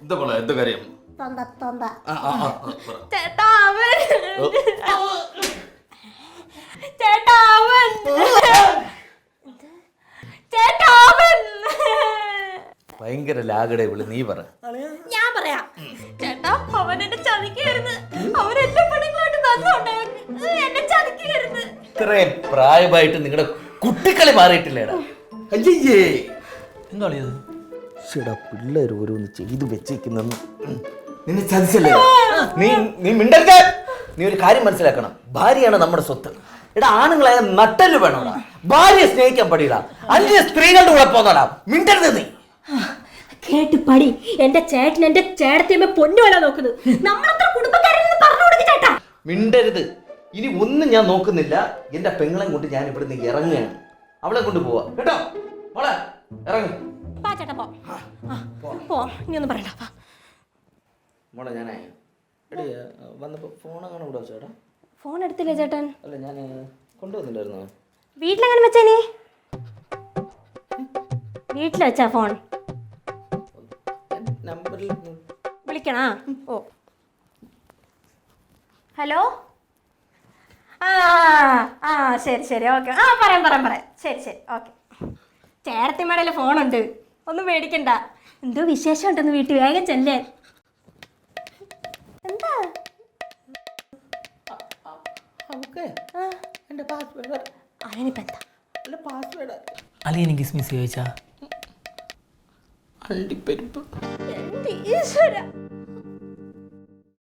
എന്താ മോളെ എന്താ കാര്യം? ചേട്ടാ അവൻ ചേട്ടാ അവൻ ചേട്ടാ അവൻ ഭയങ്കര ലാഗടെ ഇവള്, നീ പറ. ഞാൻ പറയാം. ചേട്ടാ അവൻ എന്നെ ചതിക്കായിരുന്നു. അവൻ എന്റെ പെണ്ണുങ്ങളായിട്ട് ബന്ധമുണ്ടായിരുന്നു, എന്നെ ചതിക്കായിരുന്നു. ഇത്രയും പ്രായമായിട്ട് നിങ്ങളുടെ കുട്ടിക്കളി മാറിയിട്ടില്ലേടാ? അയ്യേ എന്താ കളിയത്? ചേടാ പിള്ളേർ ഓരോന്ന് ചെയ്തു വെച്ചേക്കുന്നെന്ന് നിന്നെ ചതിച്ചല്ലേ? നീ മിണ്ടരുത്. നീ ഒരു കാര്യം മനസ്സിലാക്കണം, ഭാര്യയാണ് നമ്മുടെ സ്വത്ത്. എടാ ആണുങ്ങളെ നട്ടല് വേണോടാ, ഭാര്യയെ സ്നേഹിക്കാൻ പടിയില്ല. അന്യ സ്ത്രീകളുടെ കൂടെ പോന്നടാ, മിണ്ടരുത് നീ. കേട്ട് പടി. എന്റെ ചേട്ടൻ എന്റെ ചേട്ടത്തിയമ്മ പൊന്നുവല്ല നോക്കുന്നത്. നമ്മളത്ര കുടുംബക്കാരെന്ന് പറഞ്ഞു കൊടുക്ക് ചേട്ടാ. മിണ്ടരുത്. ഇനി ഒന്നും ഞാൻ നോക്കുന്നില്ല. എന്റെ പെങ്ങളെ കൊണ്ട് ഞാൻ ഇവിടുന്ന് ഇറങ്ങുകയാണ്. അവളെ കൊണ്ട് പോവാ കേട്ടോ. മോളെ ഇറങ്ങും. ചേട്ടാ പോ, ഇനി ഒന്നും പറയണ്ട. മോളെ ഞാനേ എടി വന്നപ്പോ ഫോണങ്ങനെ വിടാ ചേട്ടാ? ഫോൺ എടുത്തില്ലേ ചേട്ടൻ? അല്ല ഞാൻ കൊണ്ടുവന്നില്ലായിരുന്നോ? വീട്ടിലെങ്ങനെ വെച്ചേനി? വീട്ടിൽ വെച്ചാ ഫോൺ? നമ്പറിൽ വിളിക്കണാ? ഓ ഹലോ. ആ ശരി ഓക്കെ. പറയാം. ശരി ഓക്കെ. ചേട്ടത്തിമ്മയുടെ ഫോണുണ്ട്, ഒന്നും മേടിക്കണ്ട. എന്തോ വിശേഷം ഉണ്ടെന്ന് വീട്ടിൽ, വേഗം ചെല്ലേ. എന്താ അതിനിപ്പോ എന്താ? അളിയന് കിസ്മിസ് ചോദിച്ചാ? അണ്ടിപ്പരിപ്പ്. എന്റെ ഈശ്വര.